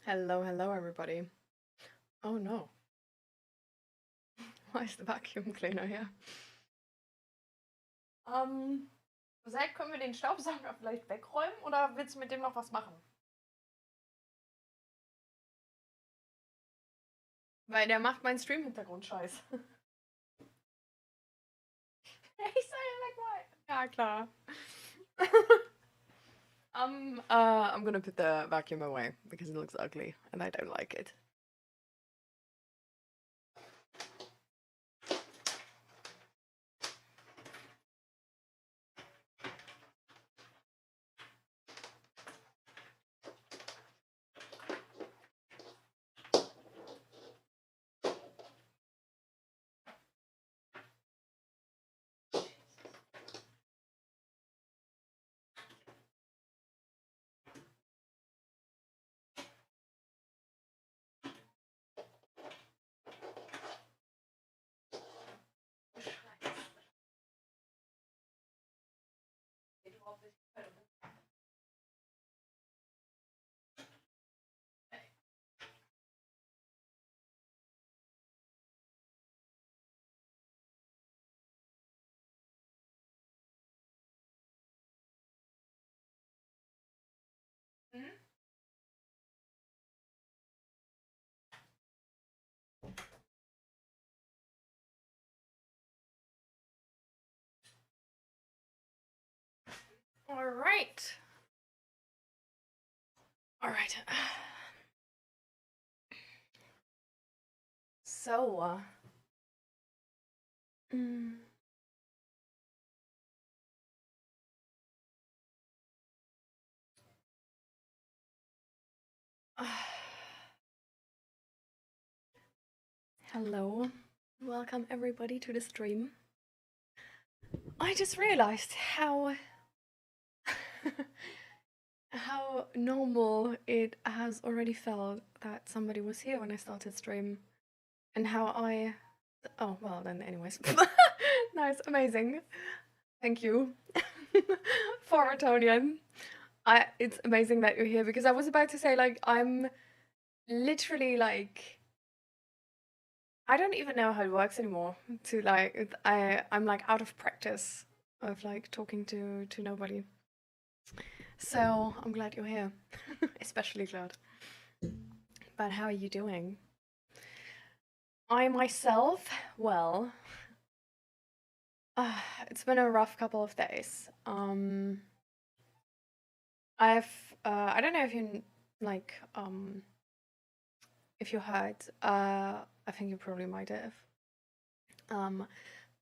Hello, hello, everybody. Oh no. Why ist der Vacuum Cleaner hier? Zack, können wir den Staubsauger vielleicht wegräumen oder willst du mit dem noch was machen? Weil der macht meinen Stream-Hintergrund scheiß. Ich soll ihn wegräumen. Ja, klar. I'm gonna put the vacuum away because it looks ugly and I don't like it. All right. All right. So, hello. Welcome everybody to the stream. I just realized how how normal it has already felt that somebody was here when I started stream, and how oh well, then anyways. Nice, amazing. Thank you for Retonian. It's amazing that you're here, because I was about to say, like, I'm literally like, I don't even know how it works anymore. To like, I'm like out of practice of like talking to nobody. So I'm glad you're here, especially glad. But how are you doing? I myself, well, it's been a rough couple of days. I don't know if you like if you heard, I think you probably might have.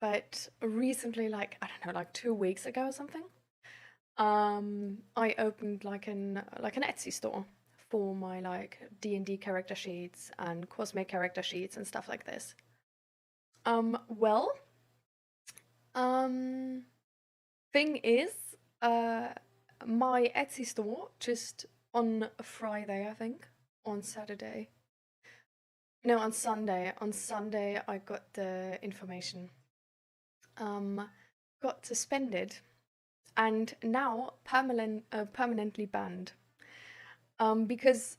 But recently, like, I don't know, like 2 weeks ago or something, I opened like an Etsy store for my like D&D character sheets and cosmic character sheets and stuff like this. Well, thing is, my Etsy store just on Friday, I think, on Saturday. No, on Sunday. On Sunday, I got the information. Got suspended and now permanently banned. Because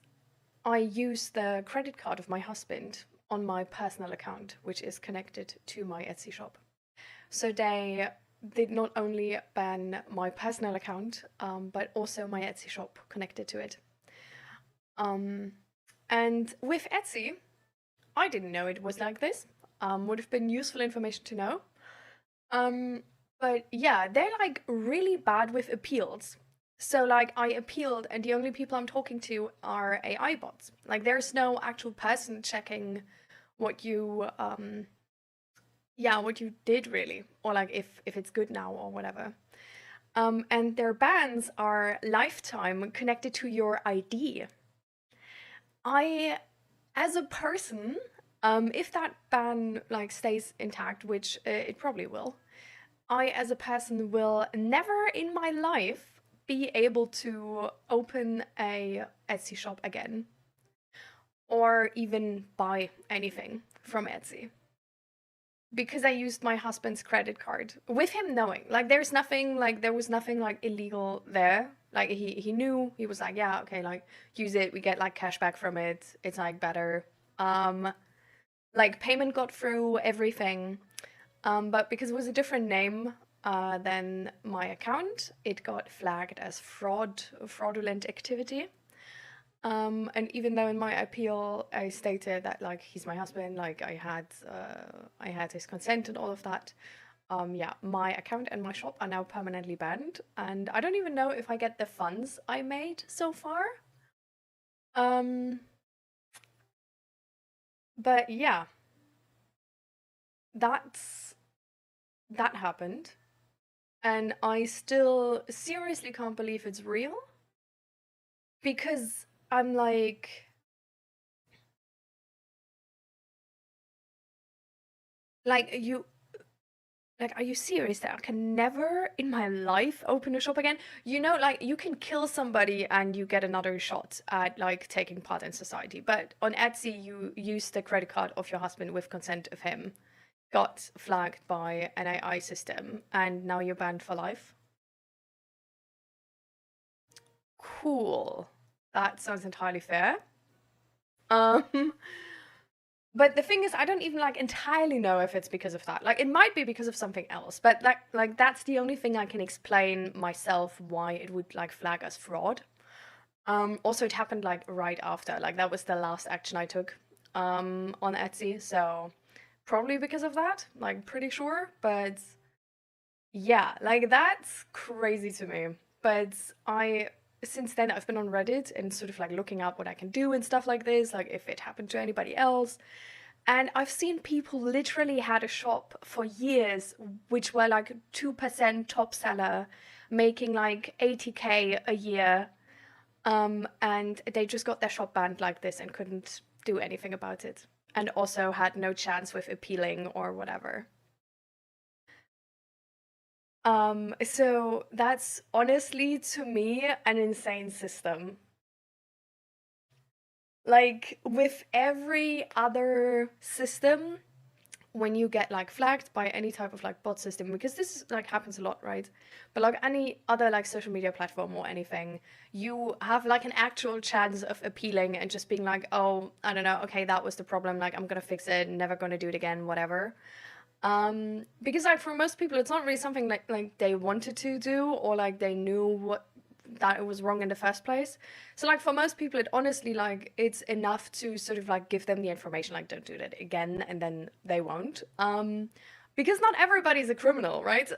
I use the credit card of my husband on my personal account, which is connected to my Etsy shop. So they did not only ban my personal account, but also my Etsy shop connected to it. And with Etsy, I didn't know it was like this. Would have been useful information to know. But yeah, they're like really bad with appeals. So like I appealed and the only people I'm talking to are AI bots. Like there's no actual person checking what you what you did really, or like if it's good now or whatever. And their bans are lifetime connected to your ID. As a person, if that ban like stays intact, which it probably will, I as a person will never in my life be able to open a Etsy shop again, or even buy anything from Etsy, because I used my husband's credit card with him knowing. Like there was nothing like illegal there. Like he knew, he was like, yeah, okay, like use it, we get like cash back from it, it's like better. Like payment got through, everything. But because it was a different name than my account, it got flagged as fraudulent activity. And even though in my appeal I stated that like he's my husband, like I had his consent and all of that, yeah, my account and my shop are now permanently banned, and I don't even know if I get the funds I made so far. But yeah, that happened, and I still seriously can't believe it's real, because I'm like you like, are you serious that I can never in my life open a shop again? You know, like you can kill somebody and you get another shot at like taking part in society, but on Etsy you use the credit card of your husband with consent of him, got flagged by an AI system, and now you're banned for life. Cool. That sounds entirely fair. But the thing is, I don't even like entirely know if it's because of that. Like it might be because of something else, but like that's the only thing I can explain myself why it would like flag as fraud. Also it happened like right after. Like that was the last action I took on Etsy, so probably because of that, like pretty sure, but yeah, like that's crazy to me. But since then I've been on Reddit and sort of like looking up what I can do and stuff like this, like if it happened to anybody else. And I've seen people literally had a shop for years, which were like 2% top seller, making like 80K a year. And they just got their shop banned like this and couldn't do anything about it. And also had no chance with appealing or whatever. So that's honestly, to me, an insane system. Like, with every other system, when you get like flagged by any type of like bot system, because this like happens a lot, right? But like any other like social media platform or anything, you have like an actual chance of appealing and just being like, oh, I don't know, okay, that was the problem, like I'm gonna fix it, never gonna do it again, whatever. Because like for most people, it's not really something like they wanted to do, or like they knew what that it was wrong in the first place. So like for most people, it honestly like it's enough to sort of like give them the information, like don't do that again, and then they won't. Because not everybody's a criminal, right?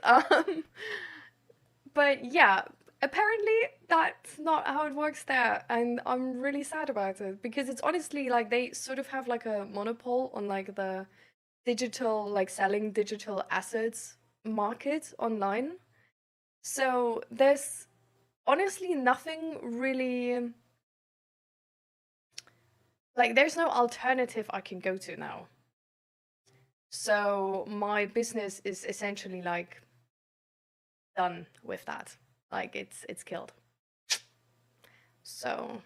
But yeah, apparently that's not how it works there, and I'm really sad about it because it's honestly like they sort of have like a monopole on like the digital, like selling digital assets market online. So there's honestly nothing really, like there's no alternative I can go to now. So my business is essentially like done with that. Like it's killed. So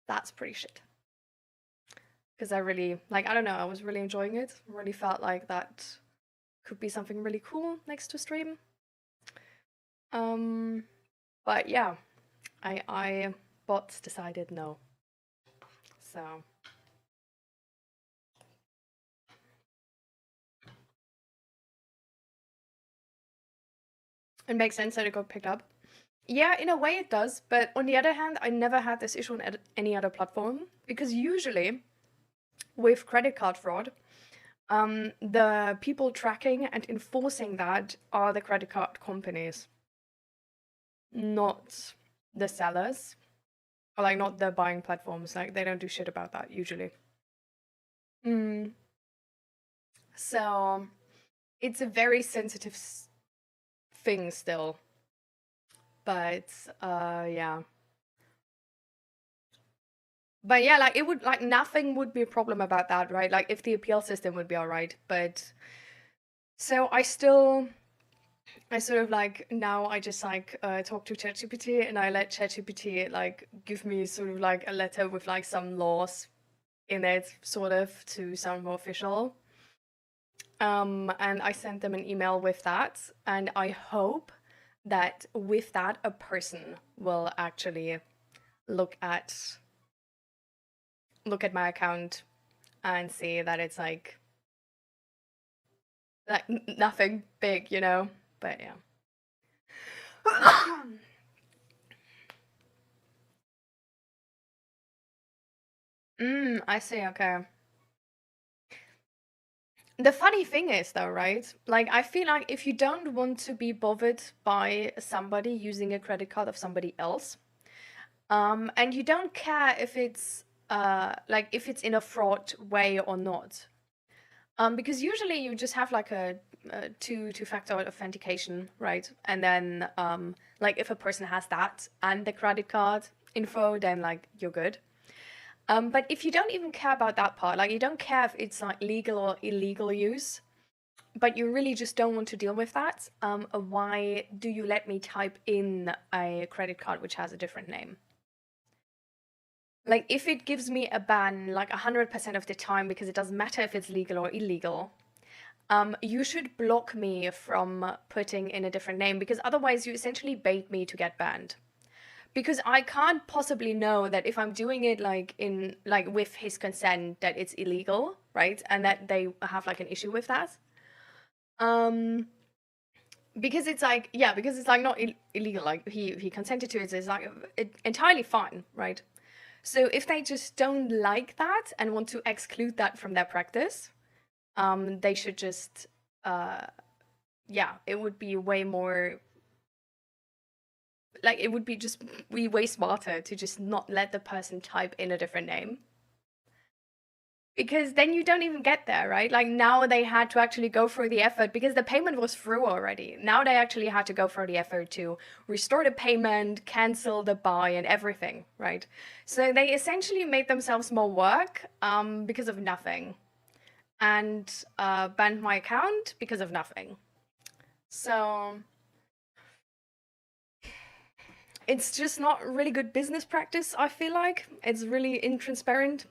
that's pretty shit. Because I really like, I don't know, I was really enjoying it. Really felt like that could be something really cool next to stream. But yeah, I bots decided no. So it makes sense that it got picked up. Yeah, in a way it does, but on the other hand, I never had this issue on any other platform, because usually with credit card fraud, the people tracking and enforcing that are the credit card companies, not the sellers, or like not the buying platforms. Like they don't do shit about that usually. So it's a very sensitive thing still. But yeah. But yeah, like it would, like nothing would be a problem about that, right? Like if the appeal system would be all right. But so I sort of like now I just like talk to ChatGPT, and I let ChatGPT like give me sort of like a letter with like some laws in it, sort of to sound more official. And I sent them an email with that, and I hope that with that a person will actually look at my account and see that it's like nothing big, you know? But yeah. I see, okay. The funny thing is though, right? Like I feel like if you don't want to be bothered by somebody using a credit card of somebody else, and you don't care if it's like if it's in a fraud way or not. Because usually you just have like a two-factor authentication, right? And then like if a person has that and the credit card info, then like you're good. But if you don't even care about that part, like you don't care if it's like legal or illegal use, but you really just don't want to deal with that, why do you let me type in a credit card which has a different name? Like if it gives me a ban like 100% of the time because it doesn't matter if it's legal or illegal, you should block me from putting in a different name, because otherwise you essentially bait me to get banned. Because I can't possibly know that if I'm doing it like in like with his consent that it's illegal, right? And that they have like an issue with that. Because it's like, yeah, because it's like not illegal, like he consented to it, it's like entirely fine, right? So if they just don't like that and want to exclude that from their practice, they should just, yeah, it would be way more, like, it would be just way smarter to just not let the person type in a different name. Because then you don't even get there, right? Like now they had to actually go through the effort because the payment was through already. Now they actually had to go through the effort to restore the payment, cancel the buy and everything, right? So they essentially made themselves more work because of nothing, and banned my account because of nothing. So it's just not really good business practice, I feel like. It's really intransparent.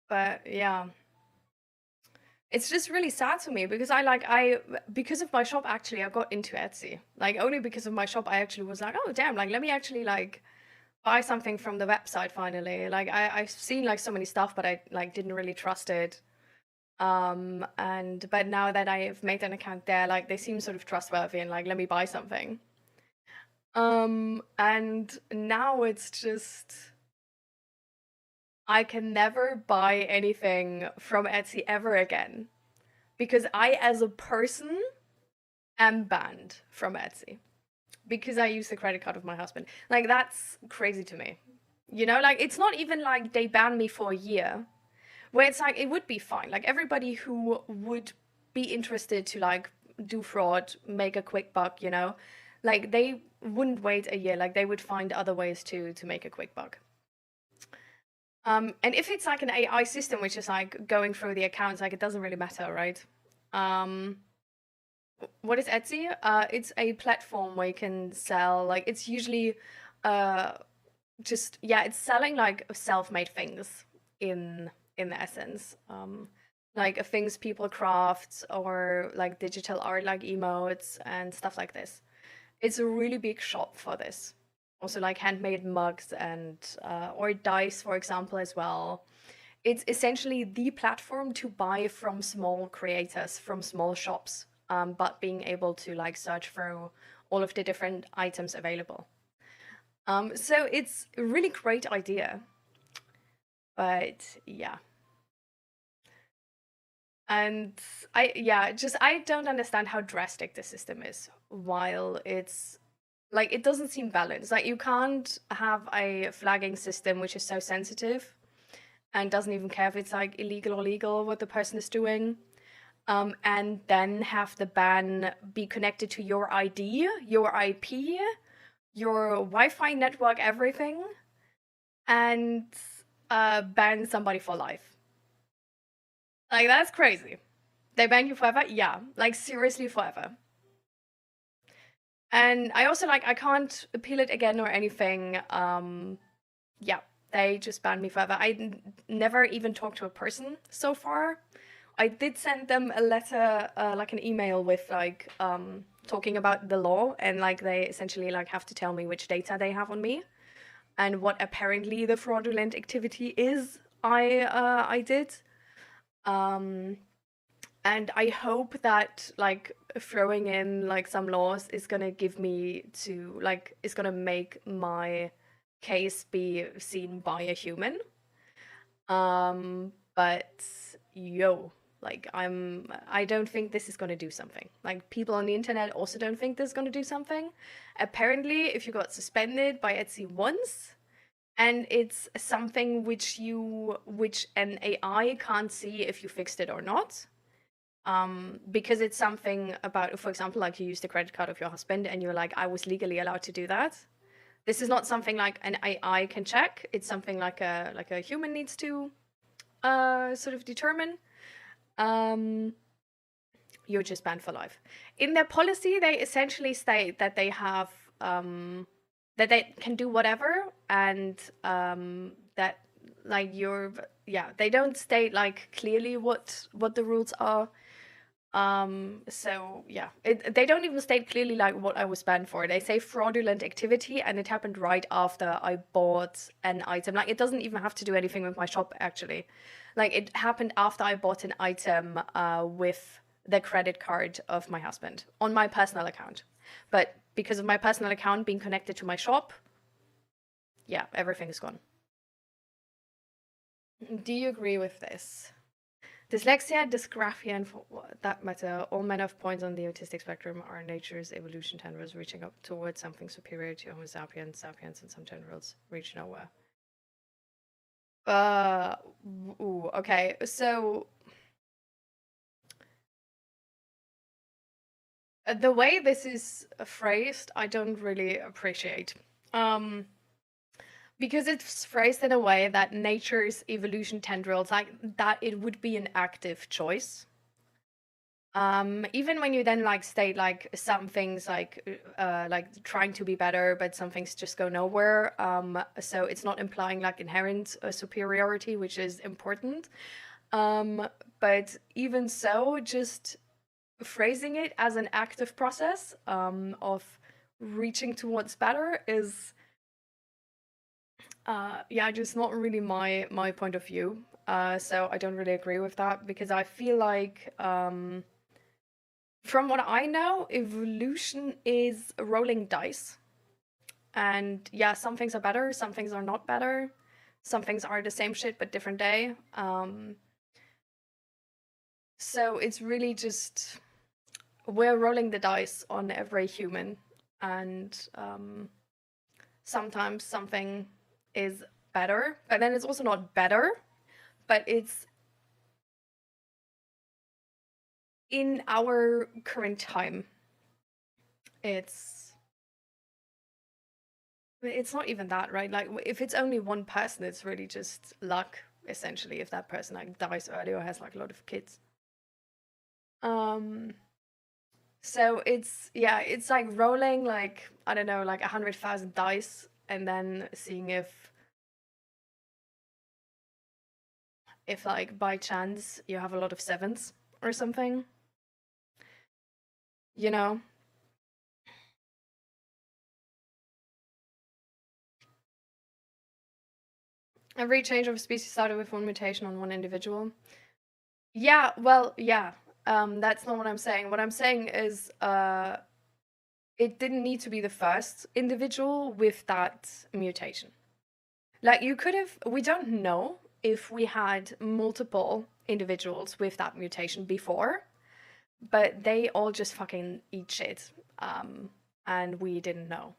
But yeah, it's just really sad to me because because of my shop, actually, I got into Etsy. Like only because of my shop, I actually was like, oh damn, like let me actually like buy something from the website finally. Like I've seen like so many stuff, but I like didn't really trust it. But now that I've made an account there, like they seem sort of trustworthy and like let me buy something. And now it's just I can never buy anything from Etsy ever again because I, as a person, am banned from Etsy because I use the credit card of my husband. Like, that's crazy to me. You know, like, it's not even like they banned me for a year, where it's like, it would be fine. Like, everybody who would be interested to, like, do fraud, make a quick buck, you know, like, they wouldn't wait a year. Like, they would find other ways to make a quick buck. And if it's like an AI system, which is like going through the accounts, like it doesn't really matter, right? What is Etsy? It's a platform where you can sell, like it's usually just, yeah, it's selling like self-made things in essence. Like things people craft or like digital art, like emotes and stuff like this. It's a really big shop for this. Also like handmade mugs and or dice, for example, as well. It's essentially the platform to buy from small creators, from small shops, but being able to like search through all of the different items available. So it's a really great idea, but yeah. And I don't understand how drastic the system is, while it's like it doesn't seem balanced. Like you can't have a flagging system which is so sensitive and doesn't even care if it's like illegal or legal what the person is doing. And then have the ban be connected to your ID, your IP, your Wi-Fi network, everything, and ban somebody for life. Like that's crazy. They ban you forever? Yeah, like seriously forever. And I also like I can't appeal it again or anything. Yeah, they just banned me forever. Never even talked to a person so far, I did send them a letter, like an email with like talking about the law, and like they essentially like have to tell me which data they have on me and what apparently the fraudulent activity is I did. And I hope that like throwing in like some laws is gonna give me to like is gonna make my case be seen by a human. But yo, like I don't think this is gonna do something. Like people on the internet also don't think this is gonna do something. Apparently, if you got suspended by Etsy once, and it's something which an AI can't see if you fixed it or not. Because it's something about, for example, like you used the credit card of your husband and you're like, I was legally allowed to do that. This is not something like an AI can check. It's something like a human needs to sort of determine. You're just banned for life. In their policy, they essentially state that they have that they can do whatever, and that like they don't state like clearly what the rules are. So yeah, they don't even state clearly like what I was banned for. They say fraudulent activity, and it happened right after I bought an item. Like it doesn't even have to do anything with my shop actually. Like it happened after I bought an item with the credit card of my husband on my personal account. But because of my personal account being connected to my shop, yeah, everything is gone. Do you agree with this? Dyslexia, dysgraphia, and for that matter, all manner of points on the autistic spectrum are nature's evolution tendrils reaching up towards something superior to Homo sapiens. Sapiens and some tendrils reach nowhere. Okay, so the way this is phrased, I don't really appreciate. Because it's phrased in a way that nature's evolution tendrils, like that it would be an active choice. Even when you then like state like some things like trying to be better, but some things just go nowhere. So it's not implying like inherent superiority, which is important. But even so, just phrasing it as an active process of reaching towards better is just not really my point of view. So I don't really agree with that, because I feel like from what I know, evolution is rolling dice. And yeah, some things are better, some things are not better. Some things are the same shit but different day. So it's really just we're rolling the dice on every human, and sometimes something is better, but then it's also not better, but it's in our current time. It's not even that, right? Like if it's only one person, it's really just luck, essentially, if that person like dies early or has like a lot of kids. So it's like rolling like, I don't know, like 100,000 dice, and then seeing if like by chance you have a lot of sevens or something, you know? Every change of species started with one mutation on one individual. Yeah, well, yeah. That's not what I'm saying. What I'm saying is it didn't need to be the first individual with that mutation. Like you could have, we don't know if we had multiple individuals with that mutation before, but they all just fucking eat shit. And we didn't know.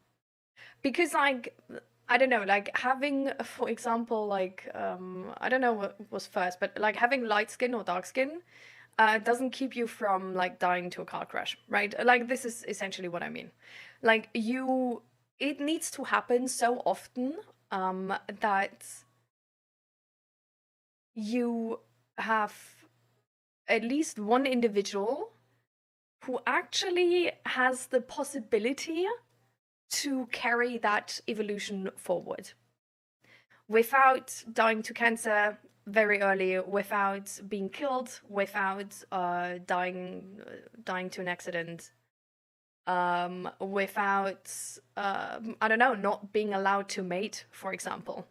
Because like, I don't know, like having, for example, like, I don't know what was first, but like having light skin or dark skin doesn't keep you from like dying to a car crash, right? Like this is essentially what I mean. Like it needs to happen so often that you have at least one individual who actually has the possibility to carry that evolution forward without dying to cancer, very early without being killed, without dying to an accident, without I don't know, not being allowed to mate, for example,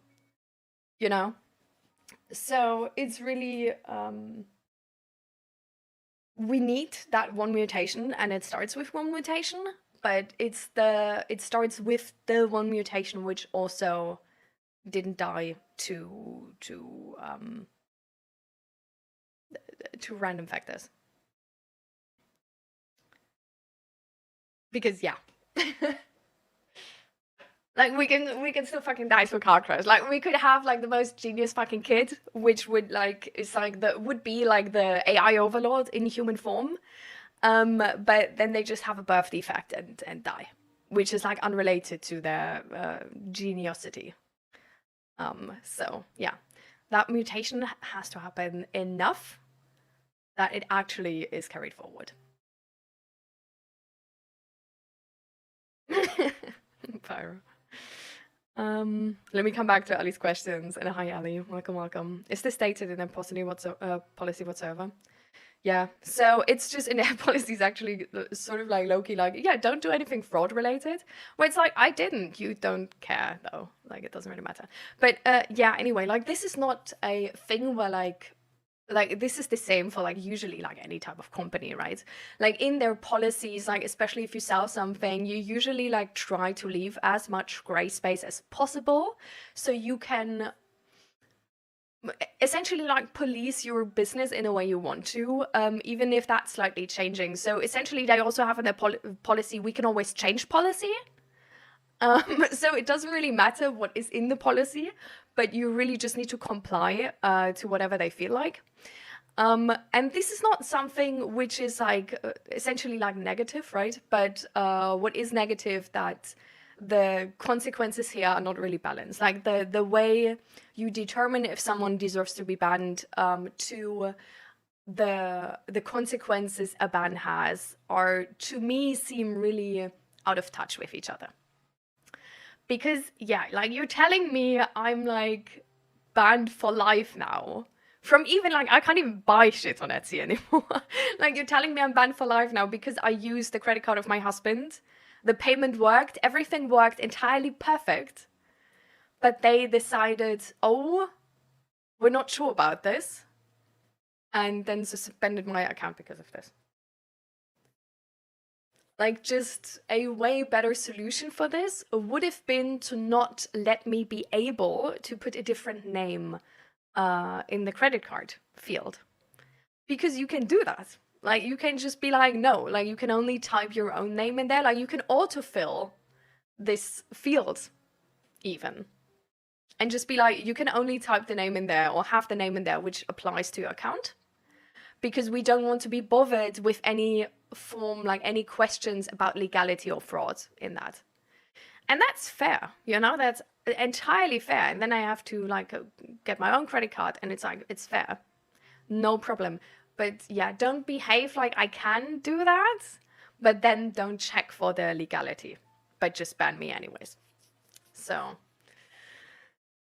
you know. So it's really we need that one mutation, and it starts with one mutation, but it starts with the one mutation which also didn't die to random factors. Because yeah. Like we can still fucking die to a car crash. Like we could have like the most genius fucking kid, which would like would be like the AI overlord in human form. But then they just have a birth defect and die, which is like unrelated to their geniosity. So yeah, that mutation has to happen enough that it actually is carried forward. Pyro. Let me come back to Ali's questions. And hi, Ali. Welcome. Is this stated in their policy whatsoever? Yeah. So it's just in their policies actually sort of like low-key, like, yeah, don't do anything fraud related. Where it's like, I didn't. You don't care though. Like, it doesn't really matter. But yeah, anyway, like this is not a thing where like this is the same for like usually like any type of company, right? Like in their policies, like especially if you sell something, you usually like try to leave as much gray space as possible so you can essentially like police your business in a way you want to, even if that's slightly changing. So essentially they also have in their policy, we can always change policy. So it doesn't really matter what is in the policy, but you really just need to comply to whatever they feel like. And this is not something which is like essentially like negative, right? But what is negative that the consequences here are not really balanced. Like the way you determine if someone deserves to be banned to the consequences a ban has are, to me, seem really out of touch with each other. Because, yeah, like, you're telling me I'm, like, banned for life now. From even, like, I can't even buy shit on Etsy anymore. Like, you're telling me I'm banned for life now because I used the credit card of my husband. The payment worked. Everything worked entirely perfect. But they decided, oh, we're not sure about this. And then suspended my account because of this. Like, just a way better solution for this would have been to not let me be able to put a different name in the credit card field. Because you can do that. Like, you can just be like, no, like, you can only type your own name in there. Like, you can autofill this field, even. And just be like, you can only type the name in there or have the name in there, which applies to your account. Because we don't want to be bothered with any form, like any questions about legality or fraud in that. And that's fair, you know, that's entirely fair. And then I have to like get my own credit card and it's like, it's fair, no problem. But yeah, don't behave like I can do that, but then don't check for the legality, but just ban me anyways. So...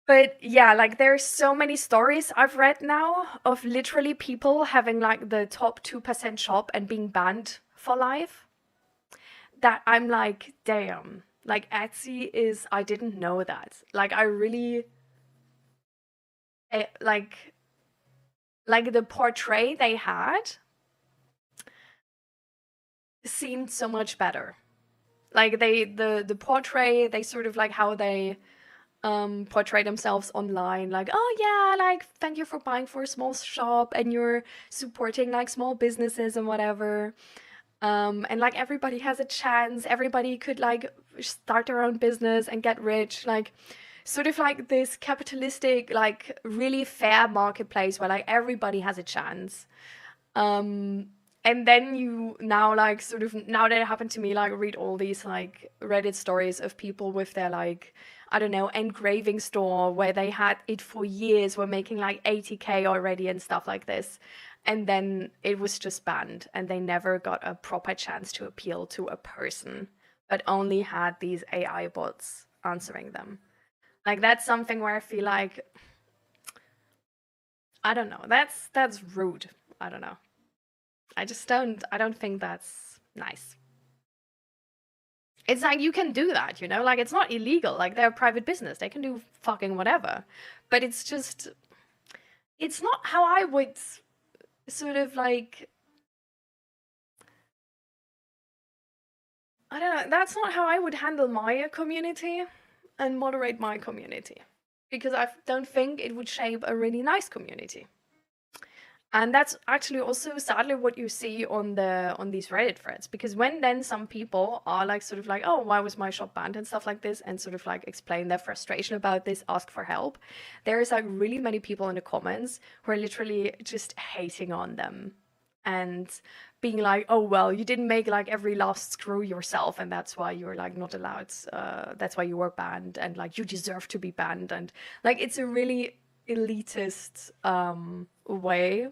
But yeah, like there's so many stories I've read now of literally people having like the top 2% shop and being banned for life, that I'm like, damn, like Etsy is, I didn't know that. Like I really, like the portrait they had seemed so much better. Like the portrait, they sort of like how they portray themselves online, like, oh yeah, like thank you for buying for a small shop and you're supporting like small businesses and whatever, and like everybody has a chance, everybody could like start their own business and get rich, like sort of like this capitalistic, like really fair marketplace where like everybody has a chance. And then you now like sort of, now that it happened to me, like read all these like Reddit stories of people with their like, I don't know, engraving store where they had it for years, were making like 80K already and stuff like this. And then it was just banned and they never got a proper chance to appeal to a person, but only had these AI bots answering them. Like that's something where I feel like I don't know. That's rude. I don't know. I don't think that's nice. It's like you can do that, you know? Like it's not illegal. Like they're a private business. They can do fucking whatever. But it's just it's not how I would sort of like I don't know, that's not how I would handle my community and moderate my community. Because I don't think it would shape a really nice community. And that's actually also sadly what you see on these Reddit threads, because when then some people are like sort of like, oh, why was my shop banned and stuff like this, and sort of like explain their frustration about this, ask for help, there's like really many people in the comments who are literally just hating on them and being like, oh well, you didn't make like every last screw yourself and that's why you're like not allowed, that's why you were banned, and like you deserve to be banned. And like it's a really elitist way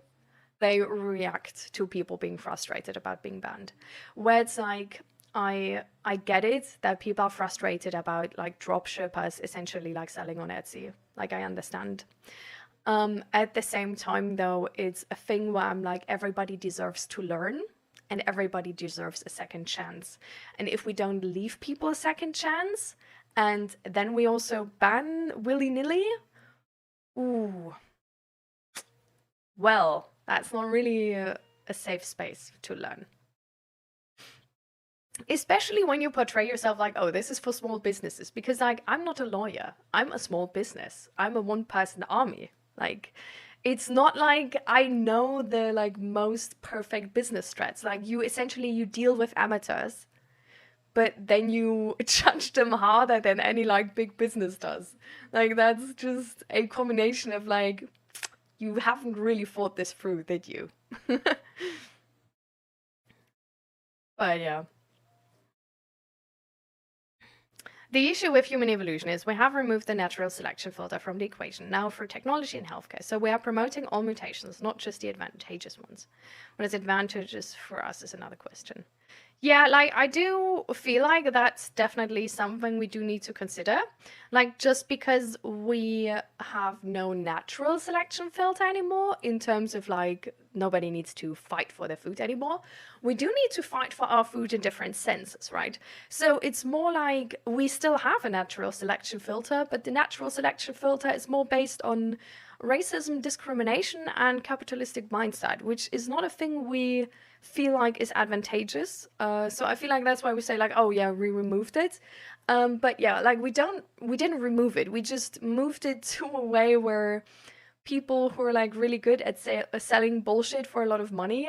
they react to people being frustrated about being banned, where it's like I get it that people are frustrated about like dropshippers essentially like selling on Etsy, like I understand. At the same time though, it's a thing where I'm like, everybody deserves to learn and everybody deserves a second chance, and if we don't leave people a second chance and then we also ban willy-nilly, ooh, well, that's not really a safe space to learn. Especially when you portray yourself like, oh, this is for small businesses. Because, like, I'm not a lawyer. I'm a small business. I'm a one-person army. Like, it's not like I know the, like, most perfect business strats. Like, you deal with amateurs, but then you judge them harder than any, like, big business does. Like, that's just a combination of, like, you haven't really thought this through, did you? But yeah. The issue with human evolution is we have removed the natural selection filter from the equation now for technology and healthcare. So we are promoting all mutations, not just the advantageous ones. What is advantageous for us is another question. Yeah, like I do feel like that's definitely something we do need to consider. Like just because we have no natural selection filter anymore in terms of like nobody needs to fight for their food anymore, we do need to fight for our food in different senses, right? So it's more like we still have a natural selection filter, but the natural selection filter is more based on racism, discrimination, and capitalistic mindset, which is not a thing we feel like is advantageous. So I feel like that's why we say like, oh yeah, we removed it. But yeah, like we didn't remove it. We just moved it to a way where people who are like really good at selling bullshit for a lot of money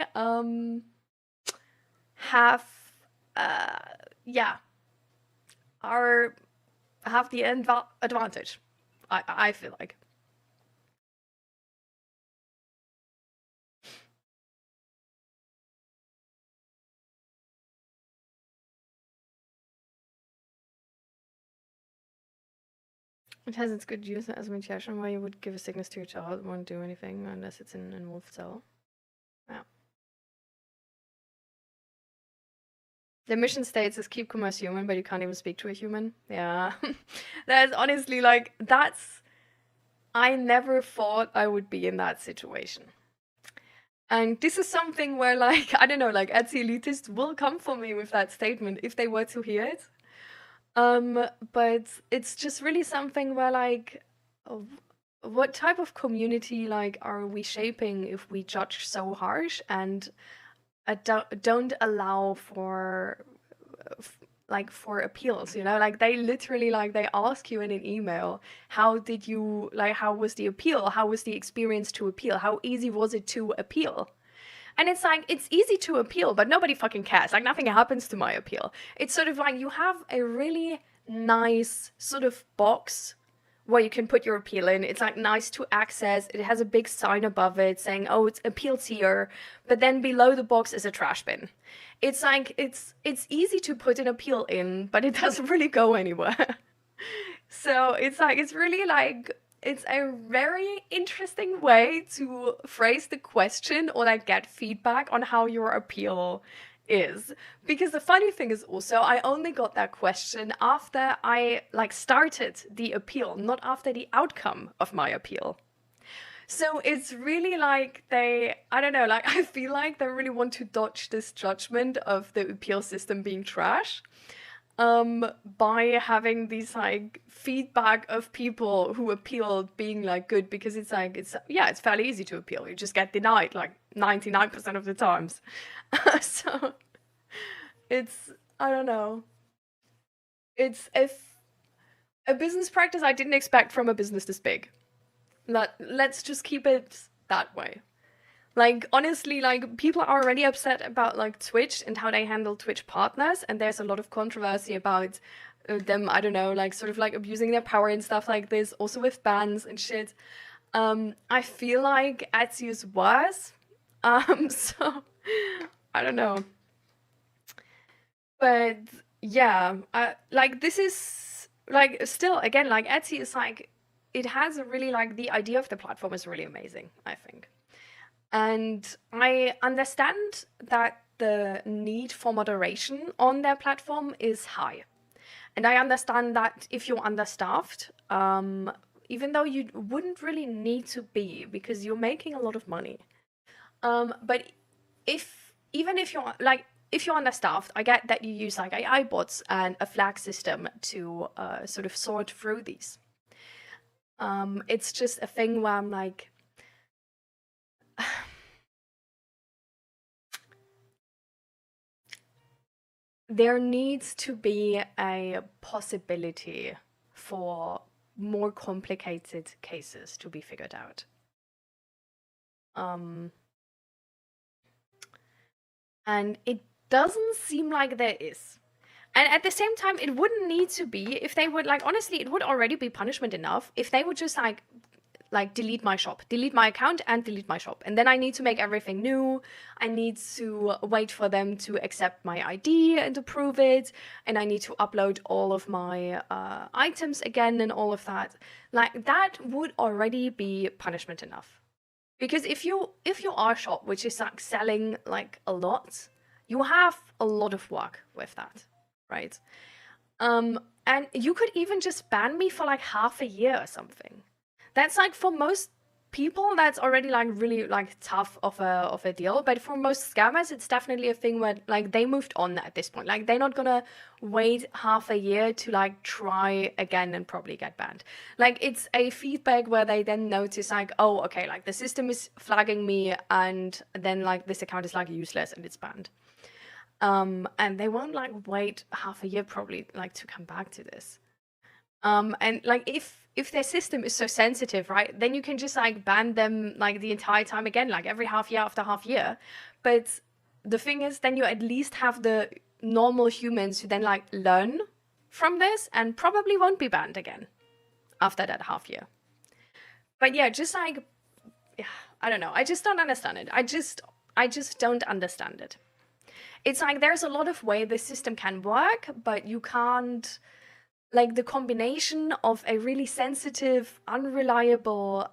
have have the advantage. I feel like. It has its good use as a mutation where you would give a sickness to your child, won't do anything unless it's an involved cell. Yeah. The mission states is keep commerce human, but you can't even speak to a human. Yeah. That's honestly like, I never thought I would be in that situation. And this is something where like, I don't know, like Etsy elitists will come for me with that statement if they were to hear it. But it's just really something where like, what type of community like are we shaping if we judge so harsh and don't allow for for appeals, you know? Like they literally like they ask you in an email, how did you like, how was the appeal? How was the experience to appeal? How easy was it to appeal? And it's like, it's easy to appeal, but nobody fucking cares. Like, nothing happens to my appeal. It's sort of like you have a really nice sort of box where you can put your appeal in. It's like nice to access. It has a big sign above it saying, oh, it's appeals here. But then below the box is a trash bin. It's like, it's easy to put an appeal in, but it doesn't really go anywhere. So it's like, it's really like, it's a very interesting way to phrase the question or like get feedback on how your appeal is. Because the funny thing is also, I only got that question after I like started the appeal, not after the outcome of my appeal. So it's really like I don't know, like I feel like they really want to dodge this judgment of the appeal system being trash, by having these like feedback of people who appealed being like good, because it's like, it's fairly easy to appeal. You just get denied like 99% of the times. So it's, I don't know. It's a business practice I didn't expect from a business this big. Let's just keep it that way. Like, honestly, like, people are already upset about, like, Twitch and how they handle Twitch partners, and there's a lot of controversy about them, I don't know, like, sort of, like, abusing their power and stuff like this, also with bans and shit. I feel like Etsy is worse, so, I don't know. But, yeah, like, this is, like, still, again, like, Etsy is, like, it has a really, like, the idea of the platform is really amazing, I think. And I understand that the need for moderation on their platform is high. And I understand that if you're understaffed, even though you wouldn't really need to be, because you're making a lot of money. But even if you're like, if you're understaffed, I get that you use like AI bots and a flag system to sort of sort through these. It's just a thing where I'm like, there needs to be a possibility for more complicated cases to be figured out. And it doesn't seem like there is. And at the same time, it wouldn't need to be if they would, like, honestly, it would already be punishment enough if they would just like delete my shop, delete my account and delete my shop. And then I need to make everything new. I need to wait for them to accept my ID and approve it. And I need to upload all of my items again and all of that. Like, that would already be punishment enough. Because if you are a shop which is like selling like a lot, you have a lot of work with that, right? And you could even just ban me for like half a year or something. That's like, for most people, that's already like really like tough of a deal. But for most scammers, it's definitely a thing where like they moved on at this point. Like, they're not gonna wait half a year to like try again and probably get banned. Like, it's a feedback where they then notice like, oh, okay, like the system is flagging me, and then like this account is like useless and it's banned. And they won't like wait half a year probably like to come back to this. And like, if their system is so sensitive, right, then you can just like ban them like the entire time again, like every half year after half year. But the thing is, then you at least have the normal humans who then like learn from this and probably won't be banned again after that half year. But yeah, just like, yeah, I don't know. I just don't understand it. I just don't understand it. It's like, there's a lot of way the system can work, but you can't, like, the combination of a really sensitive, unreliable,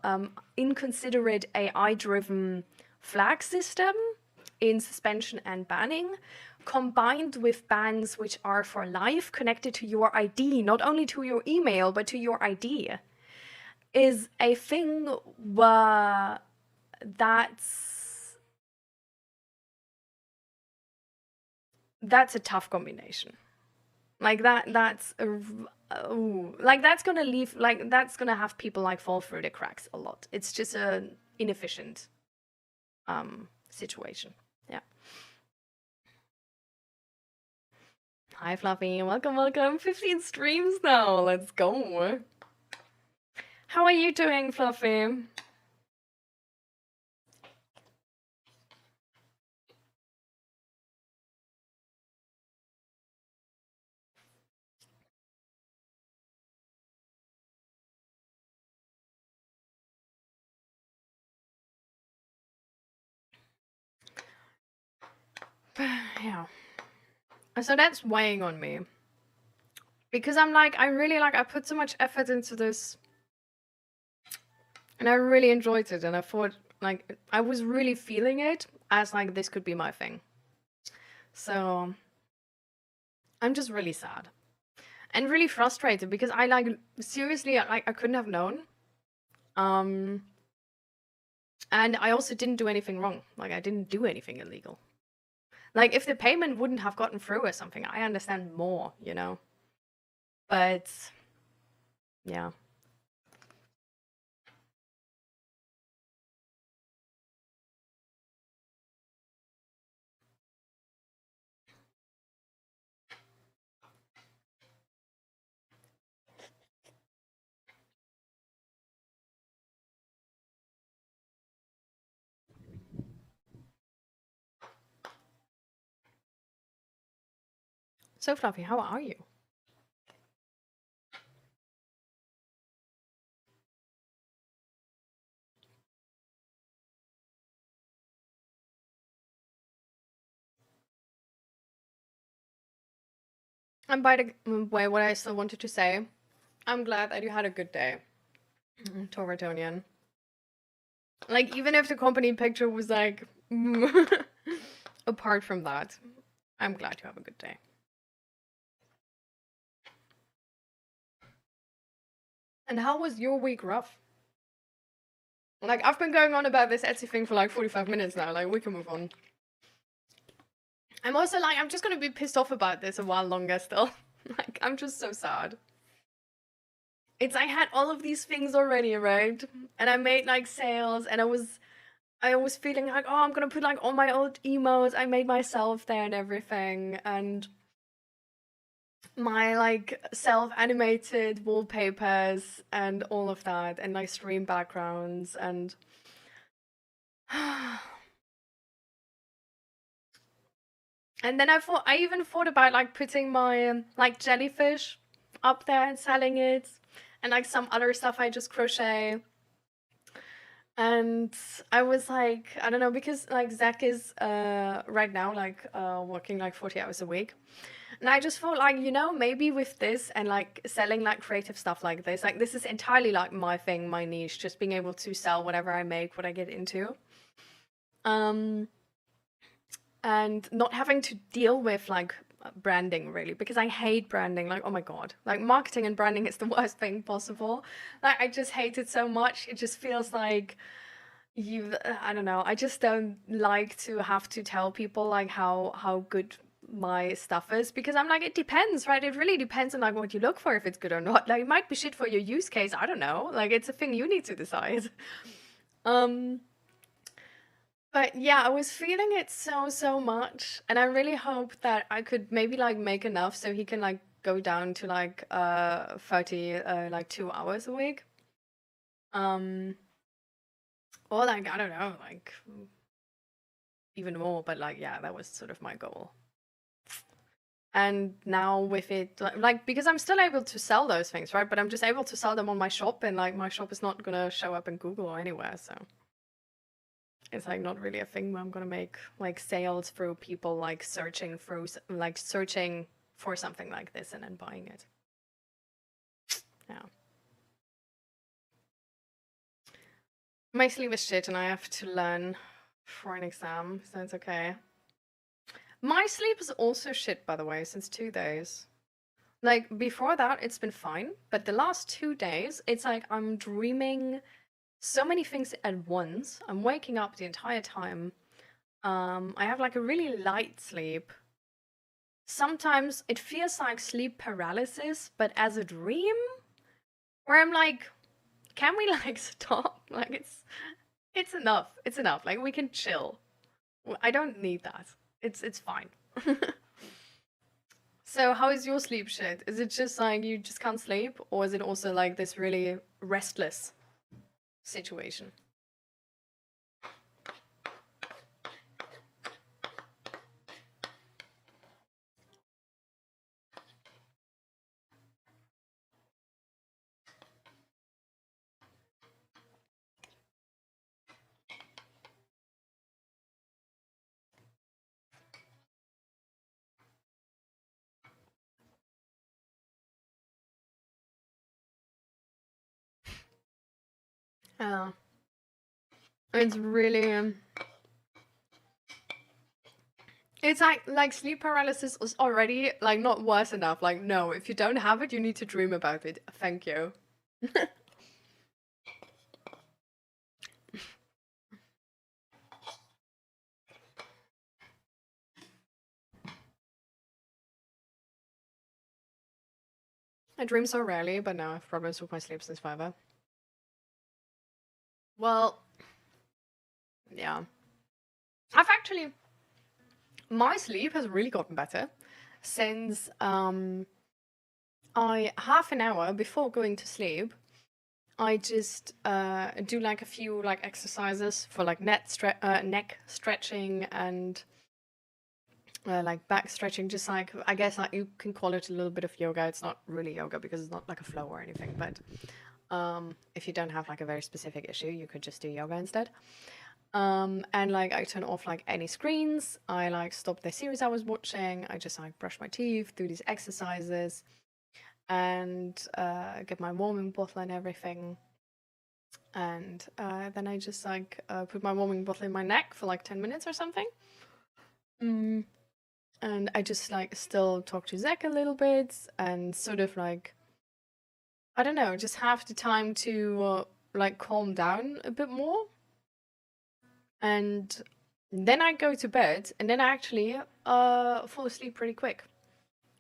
inconsiderate AI-driven flag system in suspension and banning, combined with bans which are for life, connected to your ID, not only to your email, but to your ID, is a thing where that's a tough combination. Like, that's like, that's gonna leave, like, that's gonna have people like fall through the cracks a lot. It's just an inefficient situation. Yeah. Hi, Fluffy. Welcome. 15 streams now. Let's go. How are you doing, Fluffy? Yeah. So that's weighing on me. Because I'm like, I really like, I put so much effort into this. And I really enjoyed it. And I thought, like, I was really feeling it as like, this could be my thing. So I'm just really sad. And really frustrated because I like, seriously, I couldn't have known. And I also didn't do anything wrong. Like, I didn't do anything illegal. Like, if the payment wouldn't have gotten through or something, I understand more, you know? But, yeah. So, Fluffy, how are you? And by the way, what I still wanted to say, I'm glad that you had a good day, Torvatonian. Like, even if the company picture was like, apart from that, I'm glad you have a good day. And how was your week, Ruff? Like, I've been going on about this Etsy thing for like 45 minutes now. Like, we can move on. I'm also like, I'm just gonna be pissed off about this a while longer still. Like, I'm just so sad. It's, I had all of these things already, right? And I made like sales, and I was feeling like, oh, I'm gonna put like all my old emotes I made myself there and everything, and my like self-animated wallpapers and all of that, and like stream backgrounds, and and then I even thought about like putting my like jellyfish up there and selling it, and like some other stuff I just crochet. And I was like, I don't know, because like Zach is right now like working like 40 hours a week. And I just thought like, you know, maybe with this and like selling like creative stuff like this is entirely like my thing, my niche, just being able to sell whatever I make, what I get into. And not having to deal with like branding really, because I hate branding. Like, oh my god, like marketing and branding is the worst thing possible. Like, I just hate it so much. It just feels like I don't know, I just don't like to have to tell people like how good my stuff is, because I'm like, it depends, right? It really depends on like what you look for, if it's good or not. Like, it might be shit for your use case, I don't know, like it's a thing you need to decide. But yeah, I was feeling it so much, and I really hope that I could maybe like make enough so he can like go down to like 30 like 2 hours a week. Or like, I don't know, like even more, but like, yeah, that was sort of my goal. And now with it, like, because I'm still able to sell those things, right? But I'm just able to sell them on my shop, and like my shop is not gonna show up in Google or anywhere, so it's like not really a thing where I'm gonna make like sales through people like searching for something like this and then buying it. Yeah. My sleep is shit, and I have to learn for an exam, so it's okay. My sleep is also shit, by the way, since 2 days. Like, before that, it's been fine, but the last 2 days, it's like I'm dreaming so many things at once. I'm waking up the entire time. I have like a really light sleep. Sometimes it feels like sleep paralysis, but as a dream, where I'm like, can we like stop? Like, it's enough. It's enough. Like, we can chill. I don't need that. It's fine. So how is your sleep shit? Is it just like you just can't sleep, or is it also like this really restless situation? It's really it's like sleep paralysis is already like not worse enough. Like, no, if you don't have it, you need to dream about it. Thank you. I dream so rarely, but now I have problems with my sleep since forever. Well, yeah. My sleep has really gotten better since I half an hour before going to sleep, I just do like a few like exercises for like neck stretching and like back stretching, just like I guess like you can call it a little bit of yoga. It's not really yoga because it's not like a flow or anything, but if you don't have like a very specific issue, you could just do yoga instead. And like I turn off like any screens. I like stop the series I was watching. I just like brush my teeth, do these exercises, and get my warming bottle and everything. And then I just like put my warming bottle in my neck for like 10 minutes or something. And I just like still talk to Zach a little bit and sort of like, I don't know, just have the time to like calm down a bit more. And then I go to bed and then I actually fall asleep pretty quick,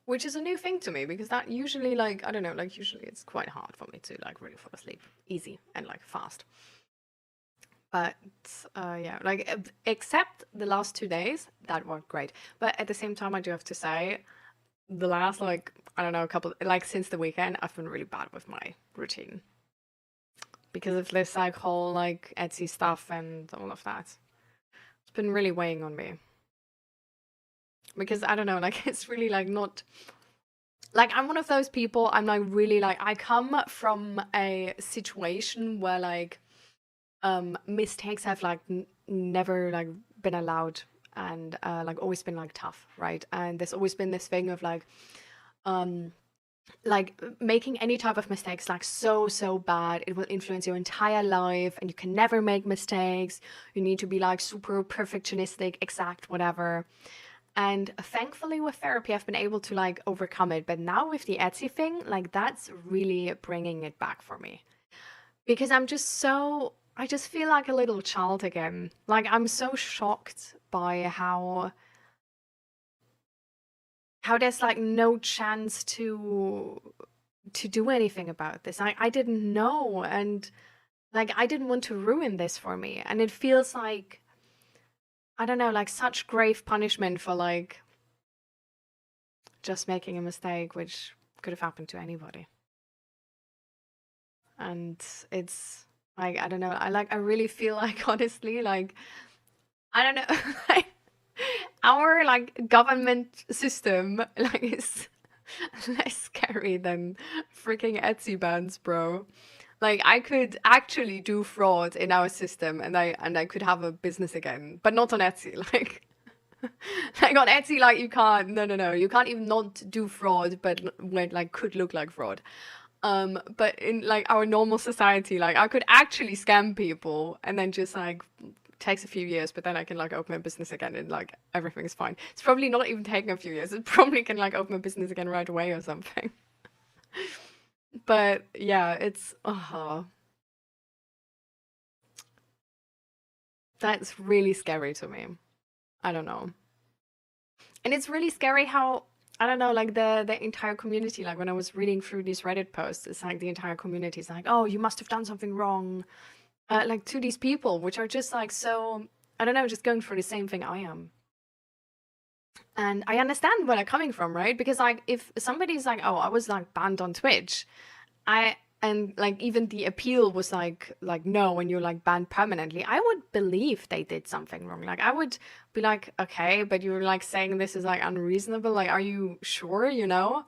which is a new thing to me because that usually like, I don't know, like usually it's quite hard for me to like really fall asleep easy and like fast. But yeah, like except the last 2 days, that worked great. But at the same time, I do have to say, the last like, I don't know, since the weekend, I've been really bad with my routine. Because of this like whole like Etsy stuff and all of that. It's been really weighing on me. Because I don't know, like it's really like not like I'm one of those people, I'm like really like I come from a situation where like mistakes have like never like been allowed and like always been like tough, right? And there's always been this thing of like making any type of mistakes like so bad, it will influence your entire life and you can never make mistakes. You need to be like super perfectionistic, exact, whatever. And thankfully with therapy, I've been able to like overcome it. But now with the Etsy thing, like that's really bringing it back for me. Because I just feel like a little child again. Like I'm so shocked by how there's like no chance to do anything about this. I didn't know, and like I didn't want to ruin this for me. And it feels like, I don't know, like such grave punishment for like just making a mistake, which could have happened to anybody. And it's like, I don't know, I really feel like honestly, like, I don't know, like our like government system like is less scary than freaking Etsy bans, bro. Like I could actually do fraud in our system and I could have a business again, but not on Etsy. Like like on Etsy, like you can't no, you can't even not do fraud, but when like could look like fraud. But in like our normal society, like I could actually scam people and then just like takes a few years, but then I can like open a business again and like everything's fine. It's probably not even taking a few years. It probably can like open a business again right away or something. But yeah, it's that's really scary to me. I don't know. And it's really scary how, I don't know, like the entire community, like when I was reading through these Reddit posts, it's like the entire community is like, oh, you must have done something wrong. Like to these people, which are just like so, I don't know, just going through the same thing I am. And I understand where they're coming from, right? Because like if somebody's like, oh, I was like banned on Twitch, and like even the appeal was like no, when you're like banned permanently, I would believe they did something wrong. Like I would be like, okay, but you're like saying this is like unreasonable. Like, are you sure, you know?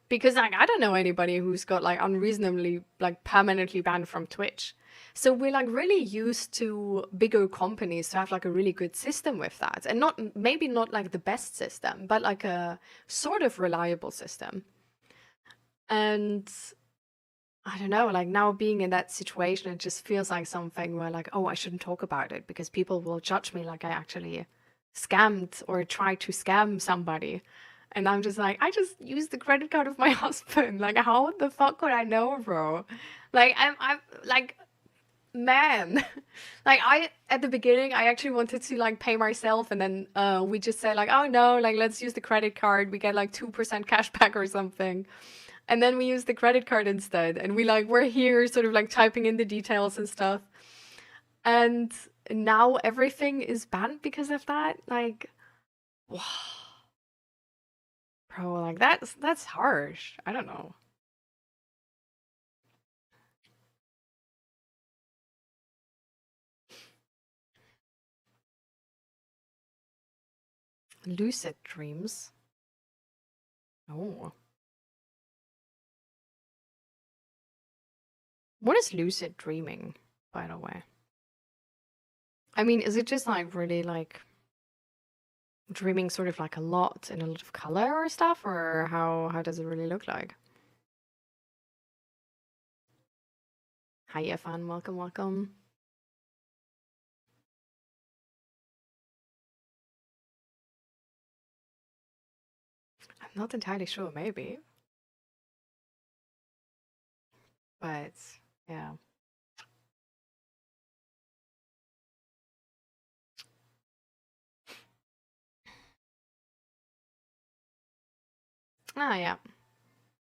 Because like I don't know anybody who's got like unreasonably like permanently banned from Twitch. So we're like really used to bigger companies to have like a really good system with that. And not maybe not like the best system, but like a sort of reliable system. And I don't know, like now being in that situation, it just feels like something where like, oh, I shouldn't talk about it because people will judge me like I actually scammed or tried to scam somebody. And I'm just like, I just used the credit card of my husband. Like, how the fuck could I know, bro? Like, I'm like, man. Like, at the beginning, I actually wanted to like pay myself. And then we just said like, oh no, like, let's use the credit card. We get like 2% cash back or something. and then we use the credit card instead, and we're here sort of like typing in the details and stuff. And now everything is banned because of that. Like, wow. Bro, like that's harsh. I don't know. Lucid dreams. Oh. What is lucid dreaming, by the way? I mean, is it just like really like dreaming sort of like a lot in a lot of color or stuff, or how does it really look like? Hi, Efan, welcome, welcome. I'm not entirely sure, maybe. But yeah. Ah, yeah.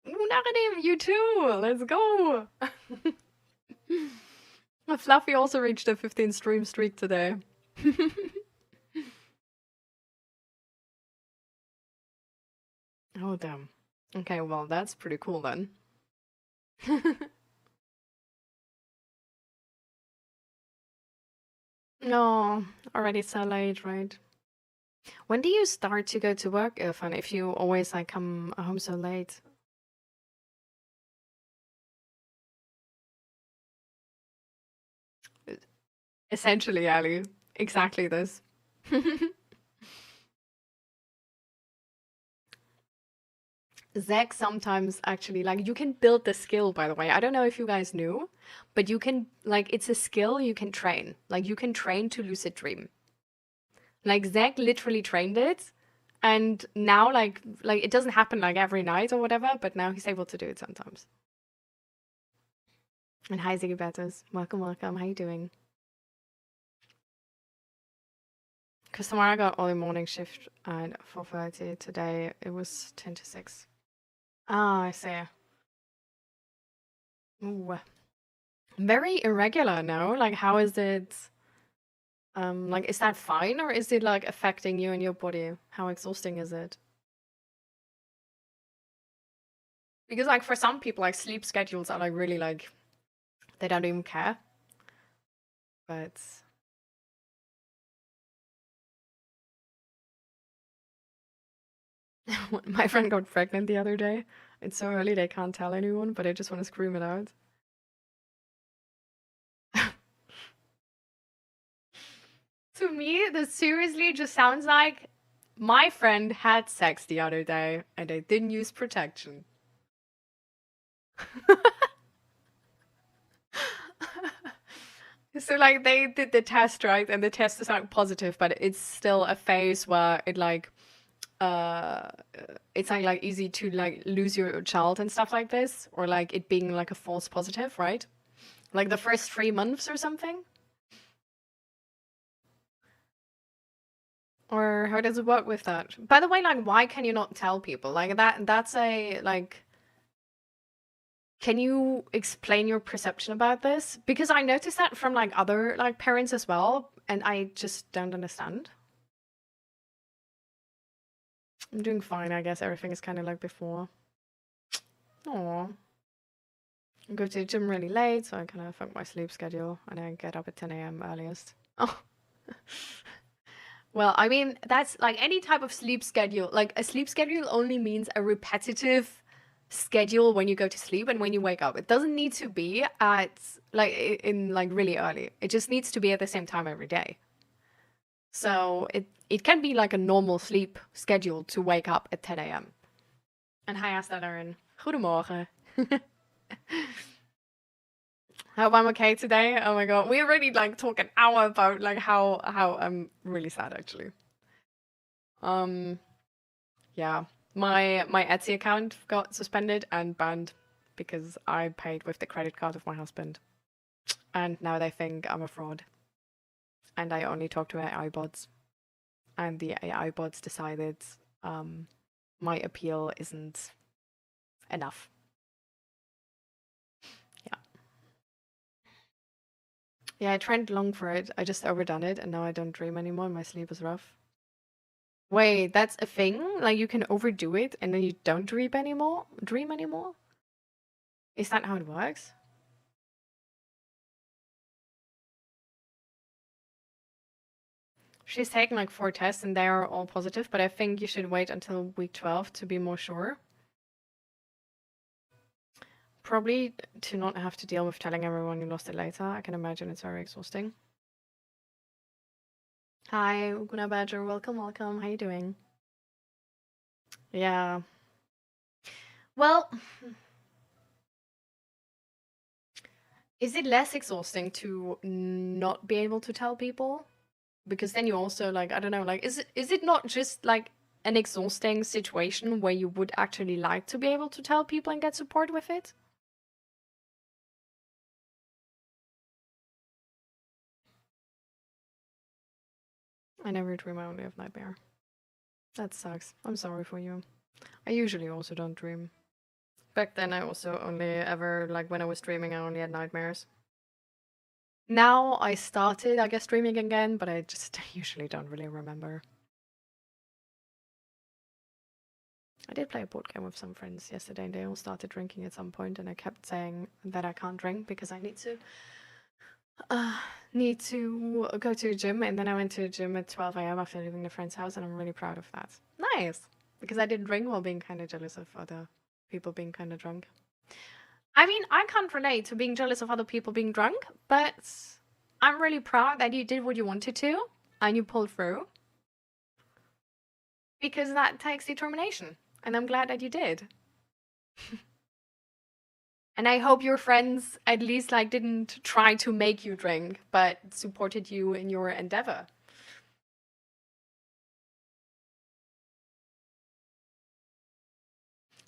Ooh, Naradim, you too! Let's go! Fluffy also reached a 15 stream streak today. Oh, damn. Okay, well, that's pretty cool then. No, already so late, right? When do you start to go to work, Irfan, if you always like come home so late? Essentially, Ali. Exactly this. Zach sometimes actually, like, you can build the skill, by the way. I don't know if you guys knew, but you can, like, it's a skill you can train. Like, you can train to lucid dream. Like, Zach literally trained it, and now, like, it doesn't happen, like, every night or whatever, but now he's able to do it sometimes. And hi, Ziggy Bettas. Welcome, welcome. How you doing? Because tomorrow I got early morning shift at 4:30. Today it was 10 to 6. Ah, I see. Ooh. Very irregular, no? Like, how is it? Like, is that fine, or is it like affecting you and your body? How exhausting is it? Because like for some people, like sleep schedules are like really like they don't even care. But my friend got pregnant the other day. It's so early they can't tell anyone, but I just want to scream it out. To me, this seriously just sounds like my friend had sex the other day and they didn't use protection. So like they did the test, right? And the test is like positive, but it's still a phase where it like it's like easy to like lose your child and stuff like this, or like it being like a false positive, right? Like the first 3 months or something. Or how does it work with that? By the way, like why can you not tell people? Like that's a like can you explain your perception about this? Because I noticed that from like other like parents as well, and I just don't understand. I'm doing fine, I guess. Everything is kind of like before. Aw. I go to the gym really late, so I kind of fuck my sleep schedule, and I get up at 10 a.m. earliest. Oh. Well, I mean, that's like any type of sleep schedule. Like a sleep schedule only means a repetitive schedule when you go to sleep and when you wake up. It doesn't need to be at like in like really early. It just needs to be at the same time every day. So it can be like a normal sleep schedule to wake up at 10 a.m. En hi Asta Lauren. Goedemorgen. Hope I'm okay today. Oh my god, we already like talk an hour about like how I'm really sad actually. Yeah, my Etsy account got suspended and banned because I paid with the credit card of my husband, and now they think I'm a fraud, and I only talk to AI bots, and the AI bots decided my appeal isn't enough. Yeah, I trained long for it. I just overdone it, and now I don't dream anymore, and my sleep is rough. Wait, that's a thing? Like you can overdo it, and then you don't dream anymore? Dream anymore? Is that how it works? She's taken like 4 tests, and they are all positive, but I think you should wait until week 12 to be more sure. Probably to not have to deal with telling everyone you lost it later. I can imagine it's very exhausting. Hi, Uguna Badger. Welcome, welcome. How you doing? Yeah. Well, is it less exhausting to not be able to tell people? Because then you also like, I don't know, like is it not just like an exhausting situation where you would actually like to be able to tell people and get support with it? I never dream, I only have nightmare. That sucks. I'm sorry for you. I usually also don't dream. Back then I also only ever, like when I was dreaming, I only had nightmares. Now I started, I guess, dreaming again, but I just usually don't really remember. I did play a board game with some friends yesterday, and they all started drinking at some point, and I kept saying that I can't drink because I need to go to a gym, and then I went to a gym at 12 a.m. after leaving the friend's house, and I'm really proud of that. Nice! Because I didn't drink while being kind of jealous of other people being kind of drunk. I mean, I can't relate to being jealous of other people being drunk, but I'm really proud that you did what you wanted to, and you pulled through. Because that takes determination, and I'm glad that you did. And I hope your friends at least like didn't try to make you drink, but supported you in your endeavor.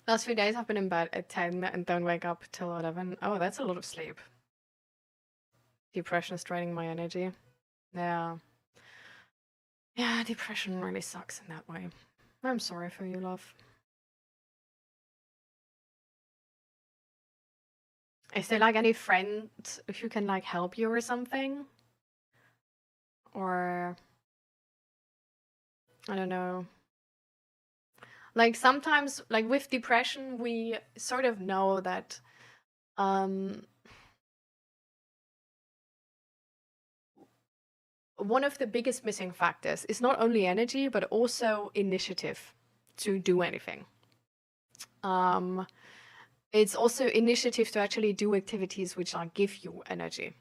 Last few days I've been in bed at 10 and don't wake up till 11. Oh, that's a lot of sleep. Depression is draining my energy. Yeah. Yeah, depression really sucks in that way. I'm sorry for you, love. Is there like any friend who can like help you or something? Or I don't know. Like sometimes like with depression we sort of know that one of the biggest missing factors is not only energy but also initiative to do anything. It's also initiative to actually do activities which like give you energy.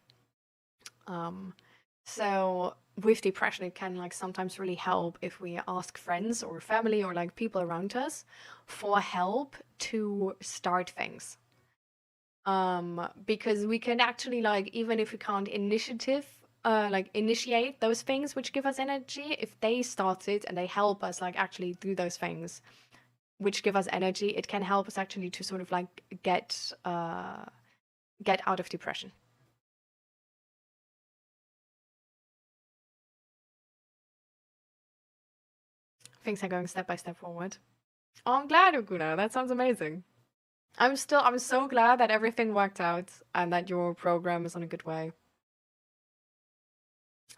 So with depression, it can like sometimes really help if we ask friends or family or like people around us for help to start things. Because we can actually like, even if we can't initiate those things which give us energy, if they start it and they help us like actually do those things which give us energy, it can help us actually to sort of like get out of depression. Things are going step by step forward. Oh, I'm glad, Oguna. That sounds amazing. I'm so glad that everything worked out and that your program is on a good way.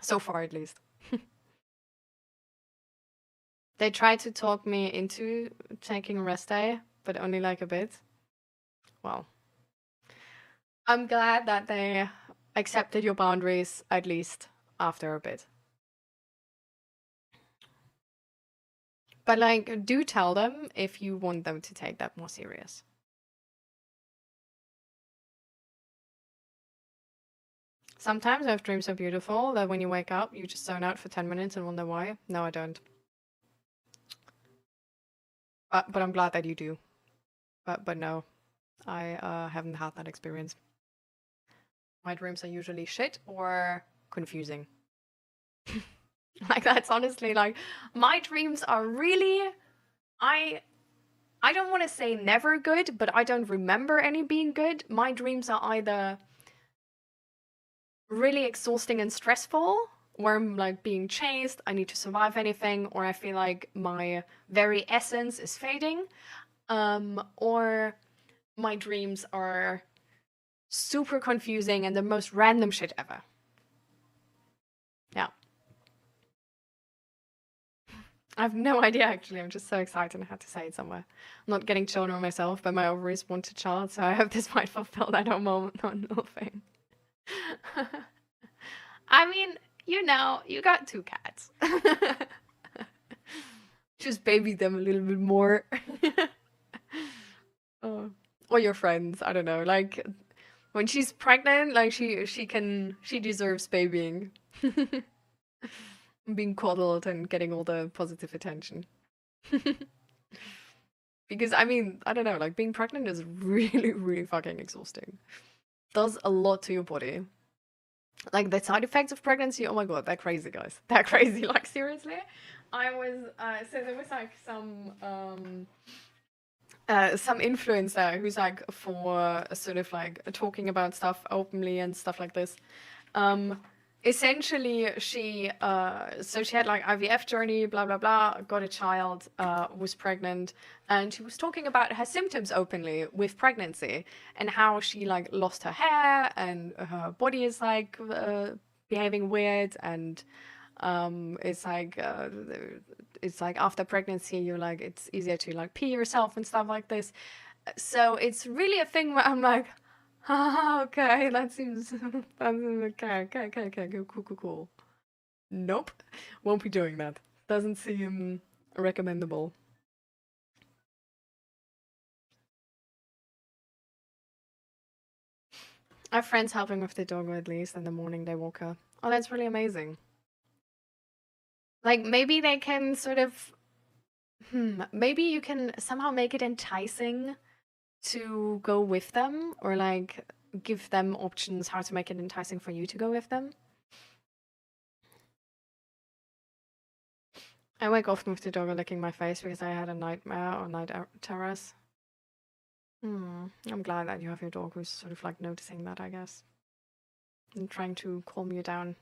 So far, at least. They tried to talk me into taking a rest day, but only like a bit. Well, I'm glad that they accepted your boundaries, at least after a bit. But like, do tell them if you want them to take that more serious. Sometimes I have dreams so beautiful that when you wake up, you just zone out for 10 minutes and wonder why. No, I don't. But I'm glad that you do. But no, I haven't had that experience. My dreams are usually shit or confusing. Like that's honestly like my dreams are really I don't want to say never good, but I don't remember any being good. My dreams are either really exhausting and stressful, where I'm like being chased, I need to survive anything, or I feel like my very essence is fading, or my dreams are super confusing and the most random shit ever. I have no idea actually. I'm just so excited I had to say it somewhere. I'm not getting children myself, but my ovaries want a child, so I hope this might fulfill that hormonal thing. I mean, you know, you got 2 cats. Just baby them a little bit more. Oh. Or your friends, I don't know. Like when she's pregnant, like she deserves babying. Being coddled and getting all the positive attention. Because I mean, I don't know, like being pregnant is really, really fucking exhausting. Does a lot to your body. Like the side effects of pregnancy, oh my god, they're crazy, guys. They're crazy. Like seriously, I was so there was like some influencer who's like for sort of like talking about stuff openly and stuff like this. Essentially she had like IVF journey, blah blah blah, got a child, was pregnant, and she was talking about her symptoms openly with pregnancy and how she like lost her hair and her body is like behaving weird, and it's like after pregnancy you're like it's easier to like pee yourself and stuff like this. So it's really a thing where I'm like, okay, that seems okay, cool. Nope, won't be doing that. Doesn't seem recommendable. I have friends helping with the dog at least in the morning they walk her. Oh, that's really amazing. Like maybe they can sort of maybe you can somehow make it enticing to go with them, or like give them options how to make it enticing for you to go with them. I wake often with the dog licking my face because I had a nightmare or night terrors. I'm glad that you have your dog who's sort of like noticing that, I guess, and trying to calm you down.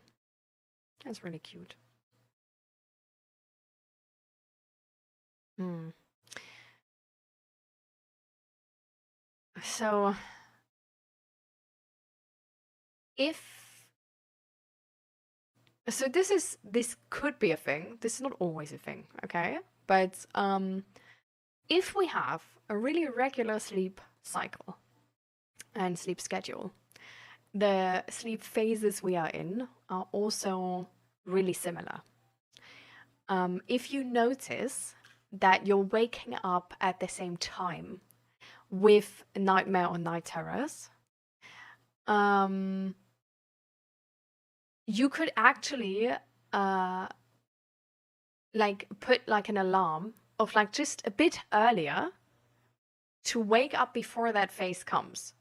That's really cute. So this could be a thing. This is not always a thing, okay? But if we have a really regular sleep cycle and sleep schedule, the sleep phases we are in are also really similar. If you notice that you're waking up at the same time with nightmare or night terrors, you could actually like put like an alarm of like just a bit earlier to wake up before that phase comes.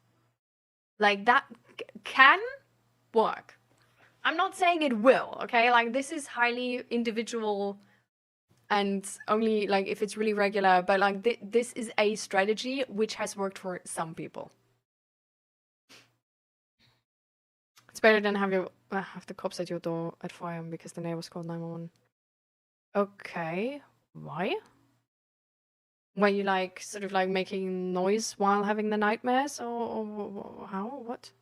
Like that can work. I'm not saying it will, okay? Like this is highly individual and only like if it's really regular, but like this is a strategy which has worked for some people. It's better than have the cops at your door at 4 a.m. because the neighbors called 911. Okay, why? Were you like sort of like making noise while having the nightmares, or how? What?